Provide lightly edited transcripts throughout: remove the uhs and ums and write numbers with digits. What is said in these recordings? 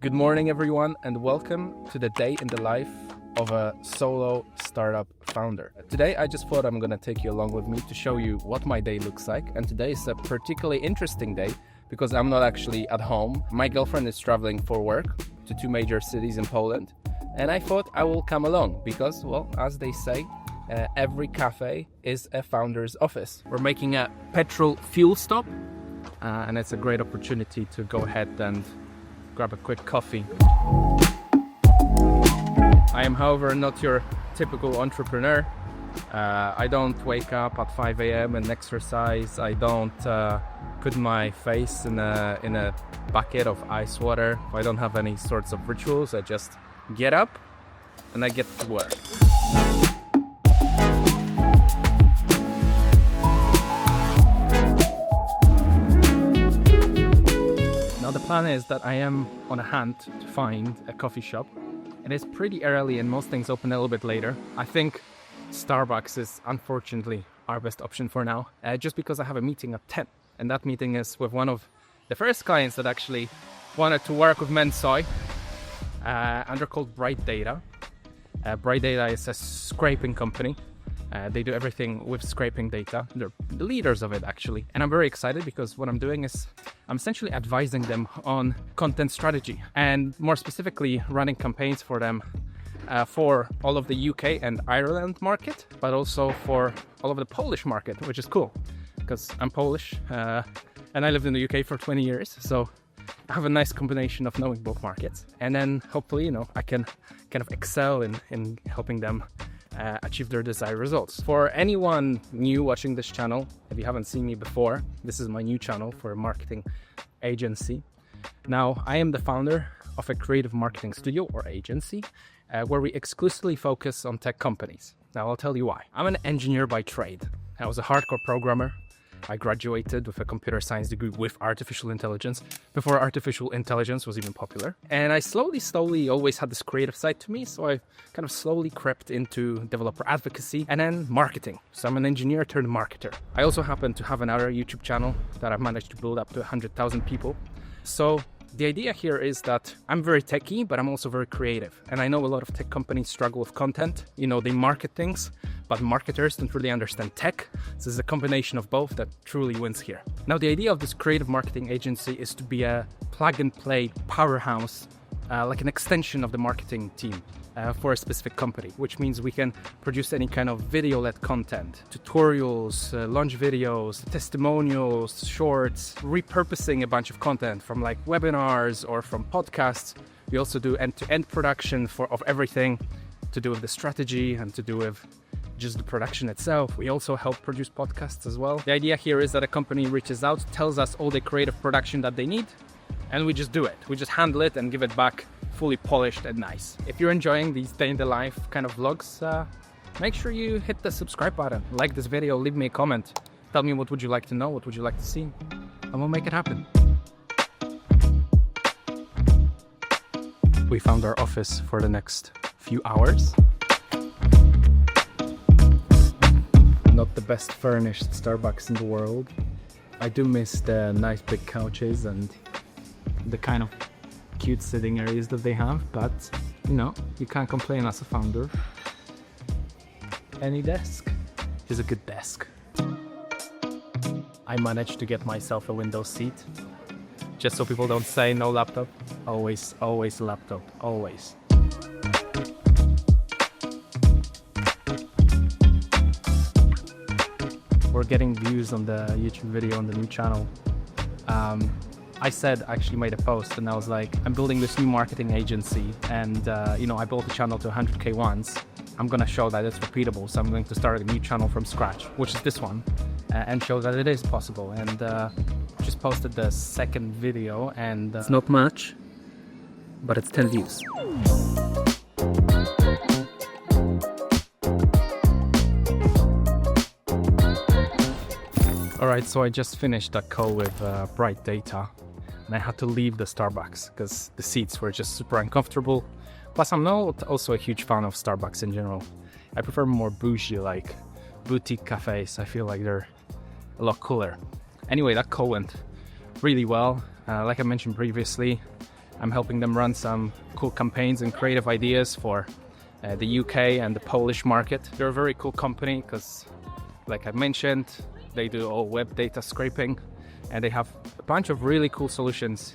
Good morning, everyone, and welcome to the day in the life of a solo startup founder. Today, I just thought I'm going to take you along with me to show you what my day looks like. And today is a particularly interesting day because I'm not actually at home. My girlfriend is traveling for work to two major cities in Poland. And I thought I will come along because, well, as they say, every cafe is a founder's office. We're making a petrol fuel stop, and it's a great opportunity to go ahead and grab a quick coffee. I am, however, not your typical entrepreneur. I don't wake up at 5 a.m. and exercise. I don't put my face in a bucket of ice water. I don't have any sorts of rituals. I just get up and I get to work. Now the plan is that I am on a hunt to find a coffee shop. It is pretty early and most things open a little bit later. I think Starbucks is unfortunately our best option for now, just because I have a meeting at 10. And that meeting is with one of the first clients that actually wanted to work with Mensoy, and they're called Bright Data. Bright Data is a scraping company. They do everything with scraping data. They're the leaders of it, actually. And I'm very excited because what I'm doing is I'm essentially advising them on content strategy and more specifically running campaigns for them for all of the UK and Ireland market, but also for all of the Polish market, which is cool because I'm Polish and I lived in the UK for 20 years. So I have a nice combination of knowing both markets. And then hopefully, I can kind of excel in helping them achieve their desired results. For anyone new watching this channel, if you haven't seen me before, this is my new channel for a marketing agency. Now, I am the founder of a creative marketing studio or agency where we exclusively focus on tech companies. Now, I'll tell you why. I'm an engineer by trade. I was a hardcore programmer. I graduated with a computer science degree with artificial intelligence before artificial intelligence was even popular. And I slowly always had this creative side to me. So I kind of slowly crept into developer advocacy and then marketing. So I'm an engineer turned marketer. I also happen to have another YouTube channel that I've managed to build up to 100,000 people. So the idea here is that I'm very techy, but I'm also very creative. And I know a lot of tech companies struggle with content. They market things, but marketers don't really understand tech. So it's a combination of both that truly wins here. Now, the idea of this creative marketing agency is to be a plug-and-play powerhouse, like an extension of the marketing team for a specific company, which means we can produce any kind of video-led content, tutorials, launch videos, testimonials, shorts, repurposing a bunch of content from like webinars or from podcasts. We also do end-to-end production of everything to do with the strategy and to do with just the production itself. We also help produce podcasts as well. The idea here is that a company reaches out, tells us all the creative production that they need, and we just do it. We just handle it and give it back fully polished and nice. If you're enjoying these day in the life kind of vlogs, make sure you hit the subscribe button, like this video, leave me a comment. Tell me what would you like to know, what would you like to see, and we'll make it happen. We found our office for the next few hours. Not the best furnished Starbucks in the world. I do miss the nice big couches and the kind of cute sitting areas that they have, but you can't complain as a founder. Any desk is a good desk. I managed to get myself a window seat, just so people don't say no laptop. Always laptop, always. We're getting views on the YouTube video on the new channel. I actually made a post and I was like, I'm building this new marketing agency and I built the channel to 100K once. I'm gonna show that it's repeatable, so I'm going to start a new channel from scratch, which is this one, and show that it is possible. And just posted the second video and it's not much, but it's 10 views. Alright, so I just finished that call with Bright Data and I had to leave the Starbucks because the seats were just super uncomfortable. Plus, I'm not also a huge fan of Starbucks in general. I prefer more bougie, like boutique cafes. I feel like they're a lot cooler. Anyway, that call went really well. Like I mentioned previously, I'm helping them run some cool campaigns and creative ideas for the UK and the Polish market. They're a very cool company because, like I mentioned, they do all web data scraping, and they have a bunch of really cool solutions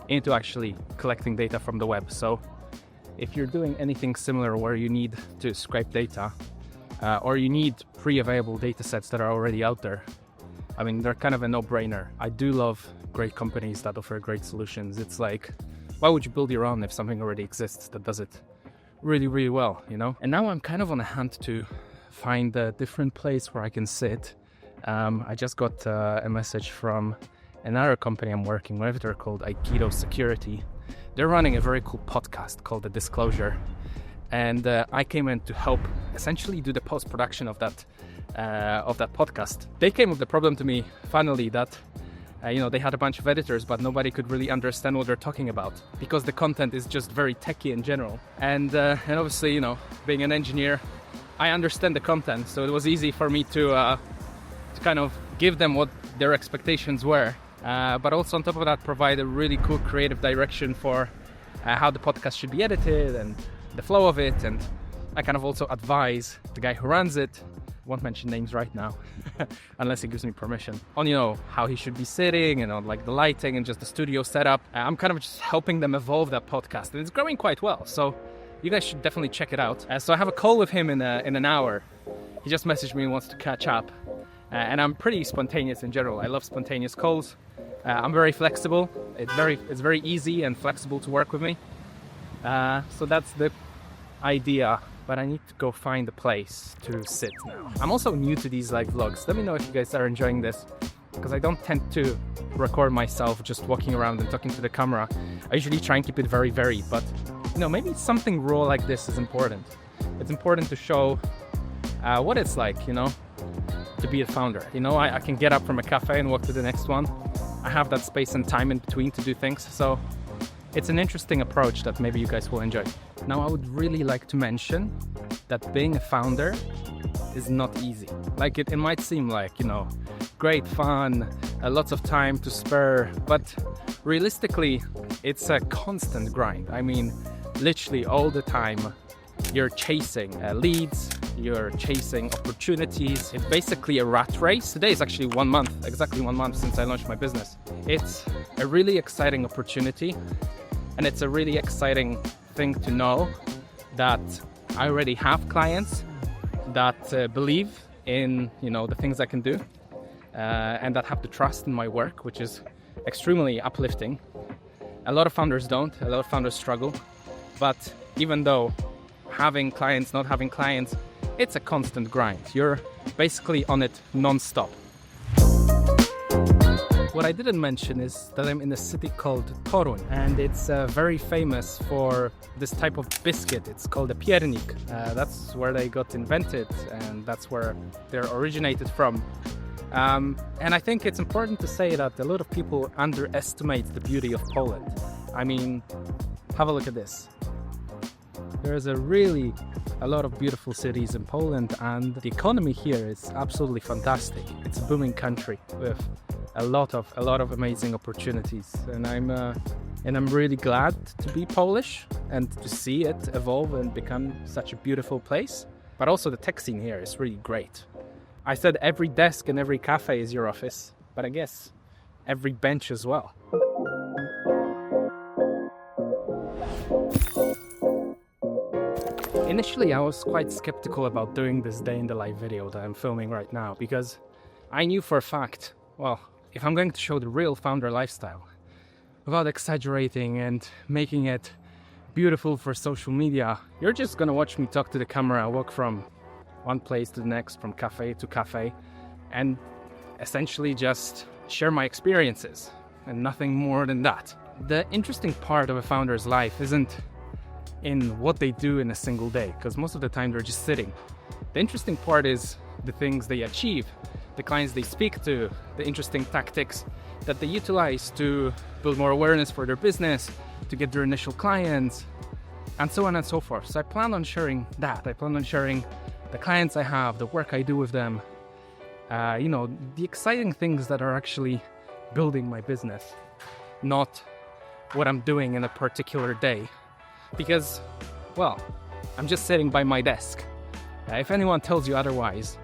into actually collecting data from the web. So if you're doing anything similar where you need to scrape data or you need pre-available data sets that are already out there, I mean, they're kind of a no-brainer. I do love great companies that offer great solutions. It's like, why would you build your own if something already exists that does it really, really well, you know? And now I'm kind of on a hunt to find a different place where I can sit. I just got a message from another company I'm working with. They're called Aikido Security. They're running a very cool podcast called The Disclosure. And I came in to help essentially do the post-production of that podcast. They came with the problem to me, finally, that they had a bunch of editors, but nobody could really understand what they're talking about because the content is just very techy in general. And obviously, being an engineer, I understand the content, so it was easy for me to kind of give them what their expectations were, but also on top of that provide a really cool creative direction for how the podcast should be edited and the flow of it. And I kind of also advise the guy who runs it, won't mention names right now unless he gives me permission, on how he should be sitting and on like the lighting and just the studio setup. I'm kind of just helping them evolve that podcast, and it's growing quite well, so you guys should definitely check it out. So I have a call with him in an hour. He just messaged me and wants to catch up, and I'm pretty spontaneous in general. I love spontaneous calls. I'm very flexible. It's very easy and flexible to work with me. So that's the idea, but I need to go find a place to sit now. I'm also new to these live vlogs. Let me know if you guys are enjoying this, because I don't tend to record myself just walking around and talking to the camera. I usually try and keep it very varied, but maybe something raw like this is important. It's important to show what it's like, to be a founder. I can get up from a cafe and walk to the next one. I have that space and time in between to do things, so it's an interesting approach that maybe you guys will enjoy. Now, I would really like to mention that being a founder is not easy. Like it might seem like, great fun, lots of time to spare, but realistically, it's a constant grind. I mean, literally all the time, you're chasing leads, you're chasing opportunities. It's basically a rat race. Today is actually exactly 1 month since I launched my business. It's a really exciting opportunity, and it's a really exciting thing to know that I already have clients that believe in the things I can do, and that have the trust in my work, which is extremely uplifting. A lot of founders don't. A lot of founders struggle. But even though having clients, not having clients, it's a constant grind. You're basically on it non-stop. What I didn't mention is that I'm in a city called Toruń, and it's very famous for this type of biscuit. It's called a piernik. That's where they got invented, and that's where they're originated from. And I think it's important to say that a lot of people underestimate the beauty of Poland. I mean, have a look at this. There's a lot of beautiful cities in Poland, and the economy here is absolutely fantastic. It's a booming country with a lot of amazing opportunities, and I'm really glad to be Polish and to see it evolve and become such a beautiful place. But also the tech scene here is really great. I said every desk and every cafe is your office, but I guess every bench as well. Initially, I was quite skeptical about doing this day in the life video that I'm filming right now, because I knew for a fact, if I'm going to show the real founder lifestyle without exaggerating and making it beautiful for social media, you're just gonna watch me talk to the camera, walk from one place to the next, from cafe to cafe, and essentially just share my experiences and nothing more than that. The interesting part of a founder's life isn't in what they do in a single day, because most of the time they're just sitting. The interesting part is the things they achieve, the clients they speak to, the interesting tactics that they utilize to build more awareness for their business, to get their initial clients, and so on and so forth. So I plan on sharing that. I plan on sharing the clients I have, the work I do with them, the exciting things that are actually building my business, not what I'm doing in a particular day. Because, well, I'm just sitting by my desk. If anyone tells you otherwise,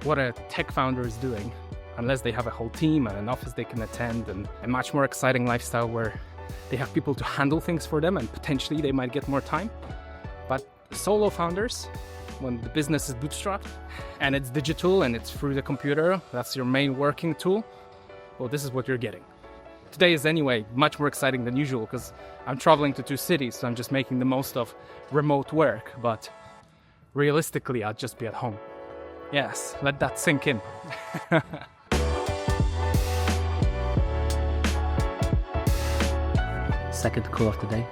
what a tech founder is doing, unless they have a whole team and an office they can attend and a much more exciting lifestyle where they have people to handle things for them and potentially they might get more time. But solo founders, when the business is bootstrapped and it's digital and it's through the computer, that's your main working tool, well, this is what you're getting. Today is anyway much more exciting than usual because I'm traveling to 2 cities, so I'm just making the most of remote work, but realistically, I'll just be at home. Yes, let that sink in. Second call of the day.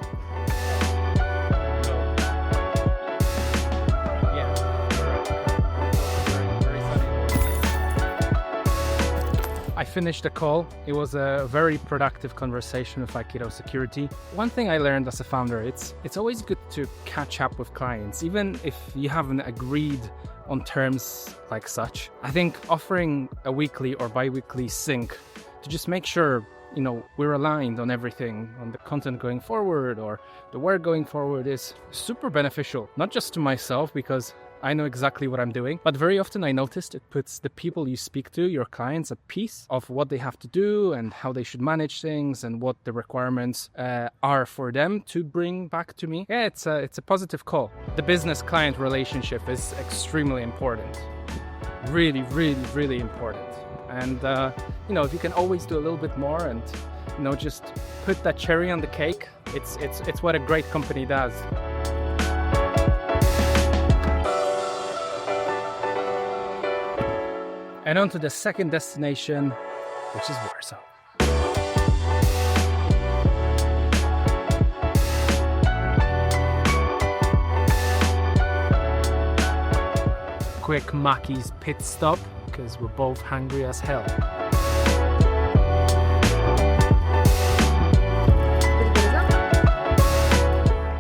I finished the call. It was a very productive conversation with Aikido Security. One thing I learned as a founder, it's always good to catch up with clients, even if you haven't agreed on terms like such. I think offering a weekly or bi-weekly sync to just make sure, you know, we're aligned on everything, on the content going forward or the work going forward is super beneficial, not just to myself because I know exactly what I'm doing, but very often I noticed it puts the people you speak to, your clients, at peace of what they have to do and how they should manage things and what the requirements are for them to bring back to me. Yeah, it's a positive call. The business-client relationship is extremely important. Really, really, really important. And, you know, if you can always do a little bit more and, you know, just put that cherry on the cake, it's what a great company does. And on to the second destination, which is Warsaw. Quick Mackey's pit stop, because we're both hungry as hell.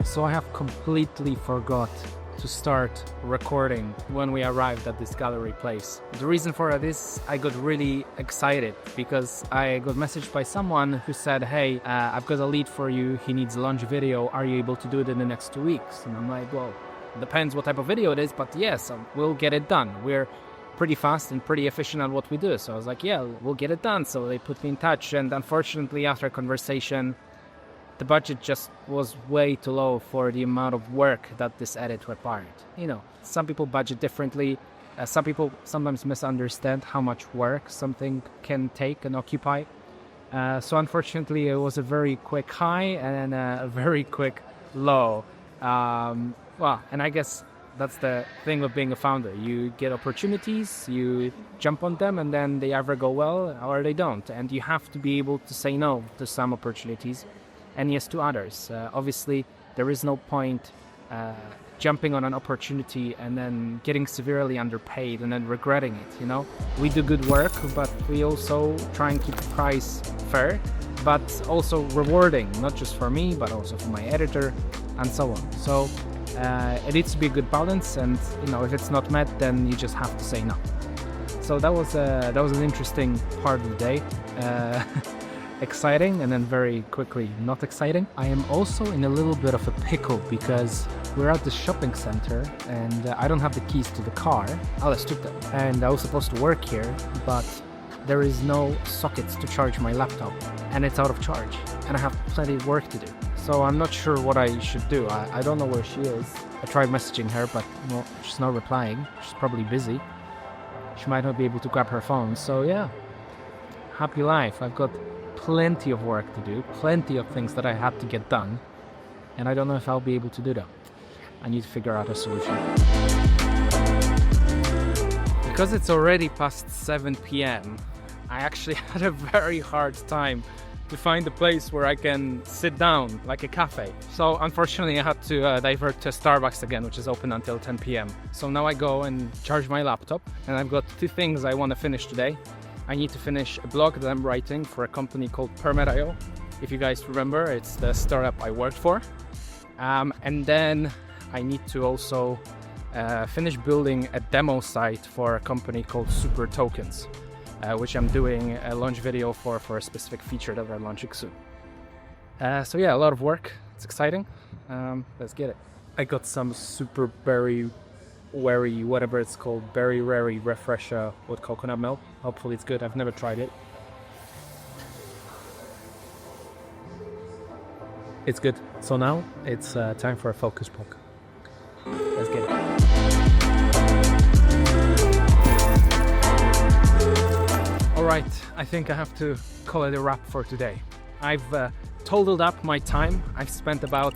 So I have completely forgot to start recording when we arrived at this gallery place. The reason for it is I got really excited because I got messaged by someone who said, hey, I've got a lead for you, he needs a launch video, are you able to do it in the next 2 weeks? And I'm like, well, depends what type of video it is, but yes, we'll get it done. We're pretty fast and pretty efficient at what we do. So I was like, yeah, we'll get it done. So they put me in touch, and unfortunately after a conversation, the budget just was way too low for the amount of work that this edit required. You know, some people budget differently. Some people sometimes misunderstand how much work something can take and occupy. So unfortunately, it was a very quick high and a very quick low. Well, and I guess that's the thing of being a founder. You get opportunities, you jump on them, and then they either go well or they don't. And you have to be able to say no to some opportunities and yes to others. Obviously, there is no point jumping on an opportunity and then getting severely underpaid and then regretting it, you know? We do good work, but we also try and keep the price fair, but also rewarding, not just for me, but also for my editor and so on. So it needs to be a good balance, and you know, if it's not met, then you just have to say no. So that was an interesting part of the day. Exciting and then very quickly not exciting. I am also in a little bit of a pickle because we're at the shopping center and I don't have the keys to the car. Alice took them and I was supposed to work here, but there is no sockets to charge my laptop and it's out of charge and I have plenty of work to do. So I'm not sure what I should do. I don't know where she is. I tried messaging her, but well, she's not replying. She's probably busy. She might not be able to grab her phone. So yeah, happy life. I've got plenty of work to do, plenty of things that I had to get done, and I don't know if I'll be able to do that. I need to figure out a solution. Because it's already past 7 p.m, I actually had a very hard time to find a place where I can sit down, like a cafe. So unfortunately I had to divert to Starbucks again, which is open until 10 p.m. So now I go and charge my laptop, and I've got 2 things I want to finish today. I need to finish a blog that I'm writing for a company called Permet.io. If you guys remember, it's the startup I worked for. And then I need to also finish building a demo site for a company called Super Tokens, which I'm doing a launch video for a specific feature that we're launching soon. So yeah, a lot of work. It's exciting. Let's get it. I got some super berry wary, whatever it's called, berry rary refresher with coconut milk. Hopefully it's good. I've never tried it. It's good. So now it's time for a focus poke. Let's get it. Alright, I think I have to call it a wrap for today. I've totaled up my time. I've spent about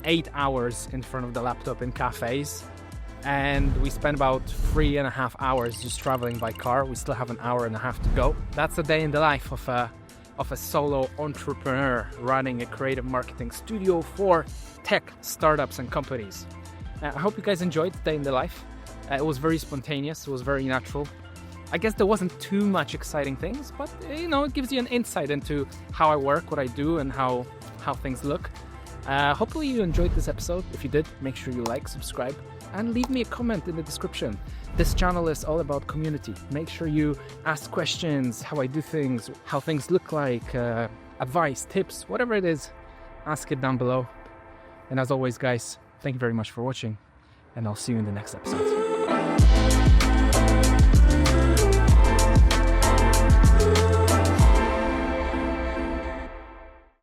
8 hours in front of the laptop in cafes, and we spent about 3.5 hours just traveling by car. We still have an hour and a half to go. That's a day in the life of a solo entrepreneur running a creative marketing studio for tech startups and companies. I hope you guys enjoyed Day in the Life. It was very spontaneous, it was very natural. I guess there wasn't too much exciting things, but it gives you an insight into how I work, what I do, and how things look. Hopefully you enjoyed this episode. If you did, make sure you like, subscribe, and leave me a comment in the description. This channel is all about community. Make sure you ask questions, how I do things, how things look like, advice, tips, whatever it is, ask it down below. And as always, guys, thank you very much for watching, and I'll see you in the next episode.